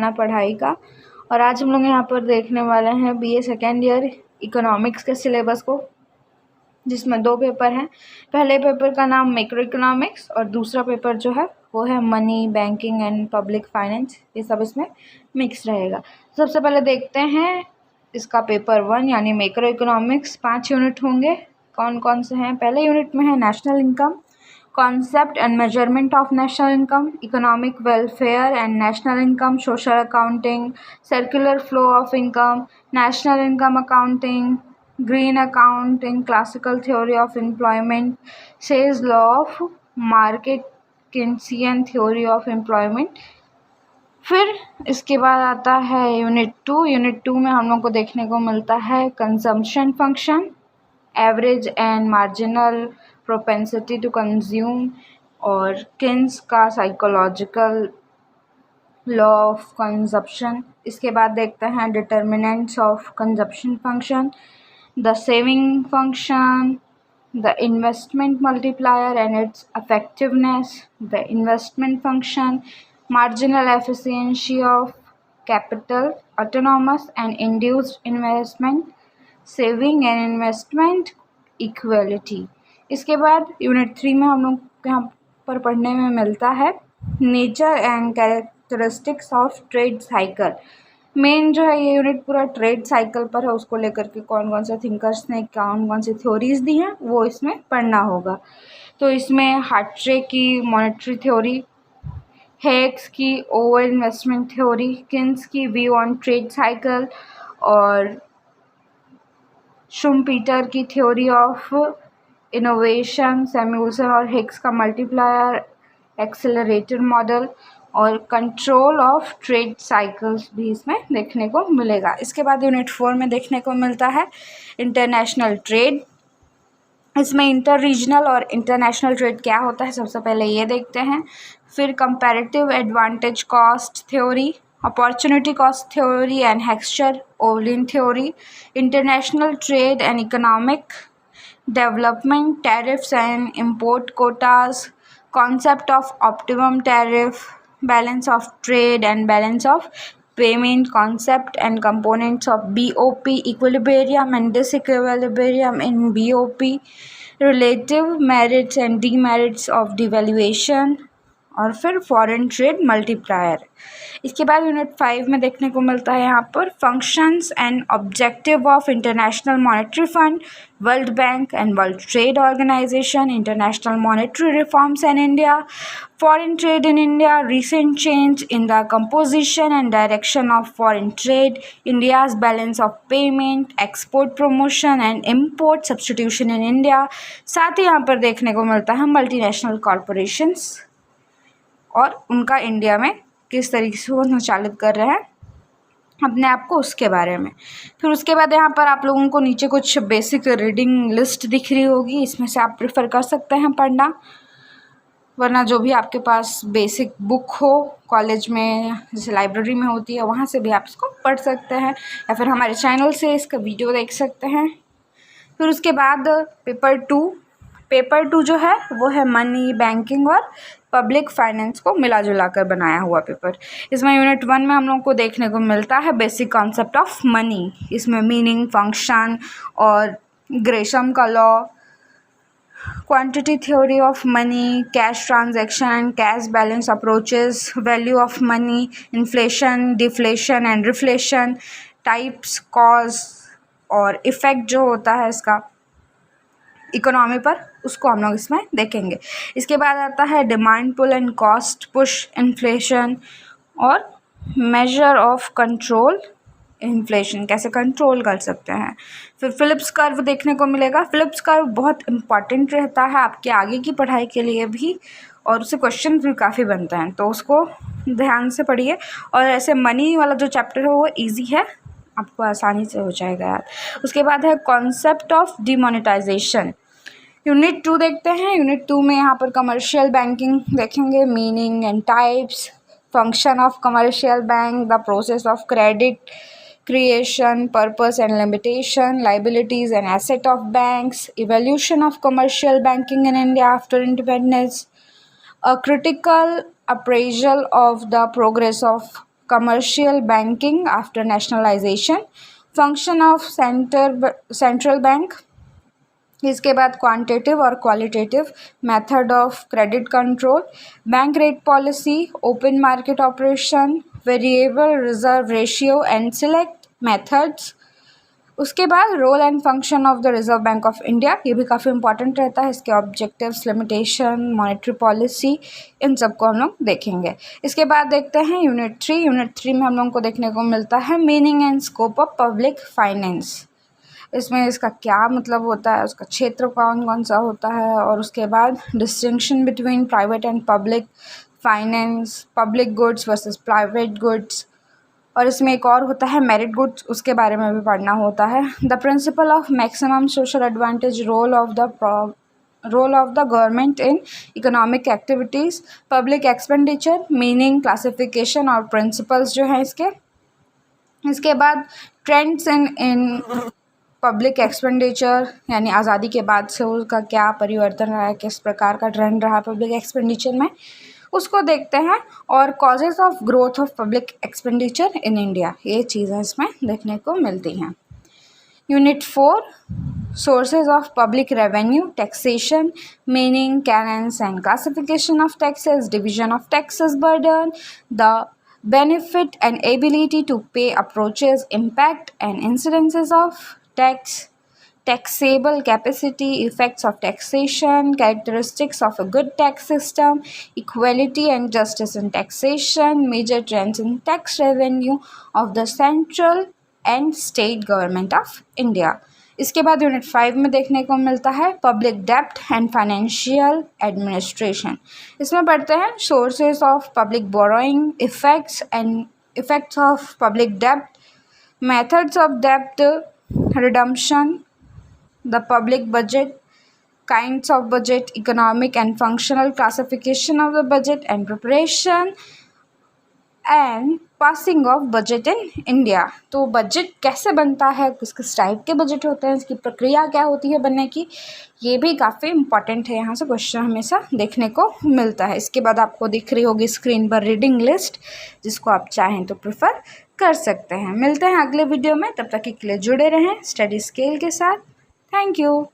ज़माना पढ़ाई का। और आज हम लोग यहाँ पर देखने वाले हैं बीए सेकेंड ईयर इकोनॉमिक्स के सिलेबस को, जिसमें 2 पेपर हैं। पहले पेपर का नाम मैक्रो इकोनॉमिक्स और दूसरा पेपर जो है वो है money, banking and public finance. ये सब इसमें मिक्स रहेगा। सबसे पहले देखते हैं इसका पेपर 1 यानी मैक्रो इकोनॉमिक्स। 5 यूनिट होंगे। कौन कौन से हैं? पहले यूनिट में है national income, concept and measurement of national income, economic welfare and national income, social accounting, circular flow of income, national income accounting, green accounting, classical theory of employment, Say's law of market, Keynesian theory of employment। फिर इसके बाद आता है unit 2। Unit 2 में हम लोग को देखने को मिलता है consumption function, average and marginal propensity to consume और किन्स का साइकोलॉजिकल लॉ ऑफ कंजप्शन। इसके बाद देखते हैं determinants of consumption function, the saving function, the investment multiplier and its effectiveness, the investment function, marginal efficiency of capital, autonomous and induced investment, saving and investment equality. इसके बाद unit 3 में हम लोग यहाँ पर पढ़ने में मिलता है nature and characteristics of trade cycle. Main जो है ये यूनिट पूरा ट्रेड साइकिल पर है, उसको लेकर के कौन कौन से थिंकर्स ने कौन कौन सी थ्योरीज दी हैं वो इसमें पढ़ना होगा। तो इसमें हार्ट्रे की मॉनेटरी थ्योरी, हेक्स की ओवर इन्वेस्टमेंट थ्योरी, किन्स की व्यू ऑन ट्रेड साइकिल और शुम्पीटर की थ्योरी ऑफ इनोवेशन, सैमुअलसन और हिक्स का मल्टीप्लायर एक्सेलरेटर मॉडल और कंट्रोल ऑफ ट्रेड साइकिल्स भी इसमें देखने को मिलेगा। इसके बाद यूनिट 4 में देखने को मिलता है इंटरनेशनल ट्रेड। इसमें इंटर रीजनल और इंटरनेशनल ट्रेड क्या होता है सबसे पहले ये देखते हैं। फिर comparative advantage cost theory, opportunity cost theory and Heckscher Ohlin theory, international trade and economic development, tariffs and import quotas, concept of optimum tariff, balance of trade and balance of payment concept and components of BOP, equilibrium and disequilibrium in BOP, relative merits and demerits of devaluation और फिर foreign trade multiplier. इसके बाद unit 5 में देखने को मिलता है यहाँ पर functions and objective of international monetary fund, world bank and world trade organisation, international monetary reforms in India, foreign trade in India, recent change in the composition and direction of foreign trade, India's balance of payment, export promotion and import substitution in India। साथ ही यहाँ पर देखने को मिलता है multinational corporations और उनका India में किस तरीके से वो संचालित कर रहे हैं अपने आप को, उसके बारे में। फिर उसके बाद यहाँ पर आप लोगों को नीचे कुछ बेसिक रीडिंग लिस्ट दिख रही होगी, इसमें से आप प्रेफर कर सकते हैं पढ़ना, वरना जो भी आपके पास बेसिक बुक हो कॉलेज में जैसे लाइब्रेरी में होती है वहाँ से भी आप इसको पढ़ सकते हैं या फिर हमारे चैनल से इसका वीडियो देख सकते हैं। फिर उसके बाद पेपर 2 जो है वो है मनी, बैंकिंग और पब्लिक फाइनेंस को मिला जुला कर बनाया हुआ पेपर। इसमें यूनिट 1 में हम लोग को देखने को मिलता है बेसिक कॉन्सेप्ट ऑफ मनी। इसमें मीनिंग, फंक्शन और ग्रेशम का law, quantity theory of money, cash transaction and cash balance approaches, value of money, inflation, deflation and reflation, types, cause और effect जो होता है इसका इकोनॉमी पर, उसको हम लोग इसमें देखेंगे। इसके बाद आता है demand pull and cost push inflation और मेजर ऑफ कंट्रोल इन्फ्लेशन, कैसे कंट्रोल कर सकते हैं। फिर फिलिप्स कर्व देखने को मिलेगा। फिलिप्स कर्व बहुत इम्पॉर्टेंट रहता है आपके आगे की पढ़ाई के लिए भी और उससे क्वेश्चन भी काफ़ी बनते हैं, तो उसको ध्यान से पढ़िए। और ऐसे मनी वाला जो चैप्टर है वो इजी है, आपको आसानी से हो जाएगा यार। उसके बाद है कॉन्सेप्ट ऑफ डिमोनेटाइजेशन। यूनिट 2 देखते हैं। यूनिट 2 में यहाँ पर कमर्शियल बैंकिंग देखेंगे, meaning and types, function of commercial bank, the process of credit creation, purpose and limitation, liabilities and asset of banks, evolution of commercial banking in India after independence, a critical appraisal of the progress of commercial banking after nationalization, function of central bank, इसके बाद quantitative और qualitative method of credit control, bank rate policy, open market operation, variable reserve ratio and select methods. उसके बाद role and function of the reserve bank of India, ये भी काफ़ी important रहता है, इसके ऑब्जेक्टिव्स, लिमिटेशन, मॉनेटरी पॉलिसी, इन सबको हम लोग देखेंगे। इसके बाद देखते हैं यूनिट 3। यूनिट 3 में हम लोगों को देखने को मिलता है meaning and scope of public finance. इसमें इसका क्या मतलब होता है, उसका क्षेत्र कौन कौन सा होता है, और उसके बाद distinction between private and public finance, public goods versus private goods, और इसमें एक और होता है मेरिट गुड्स, उसके बारे में भी पढ़ना होता है। The principle of maximum social advantage, role of the government in economic activities, public expenditure, meaning, classification और प्रिंसिपल्स जो हैं इसके। इसके बाद ट्रेंड्स इन पब्लिक एक्सपेंडिचर, यानी आज़ादी के बाद से उसका क्या परिवर्तन रहा है, किस प्रकार का ट्रेंड रहा पब्लिक एक्सपेंडिचर में, उसको देखते हैं। और causes of growth of public expenditure in India, ये चीज़ें इसमें देखने को मिलती हैं। Unit 4, sources of public revenue, taxation, meaning, cannons and classification of taxes, division of taxes burden, the benefit and ability to pay approaches, impact and incidences of tax, taxable capacity, effects of taxation, characteristics of a good tax system, equality and justice in taxation, major trends in tax revenue of the central and state government of India। इसके बाद unit 5 में देखने को मिलता है public डेब्ट and financial administration. इसमें पढ़ते हैं sources of public borrowing, effects of public डेब्ट, मेथड्स ऑफ डेब्ट redemption, the public budget, kinds of budget, economic and functional classification of the budget and preparation and passing of budget in India। तो budget कैसे बनता है, किस किस type के budget होते हैं, इसकी प्रक्रिया क्या होती है बनने की, ये भी काफ़ी इंपॉर्टेंट है, यहाँ से क्वेश्चन हमेशा देखने को मिलता है। इसके बाद आपको दिख रही होगी स्क्रीन पर रीडिंग लिस्ट, जिसको आप चाहें तो प्रेफर कर सकते हैं। मिलते हैं अगले वीडियो में, तब तक के लिए जुड़े रहें स्टडी स्केल के साथ। Thank you.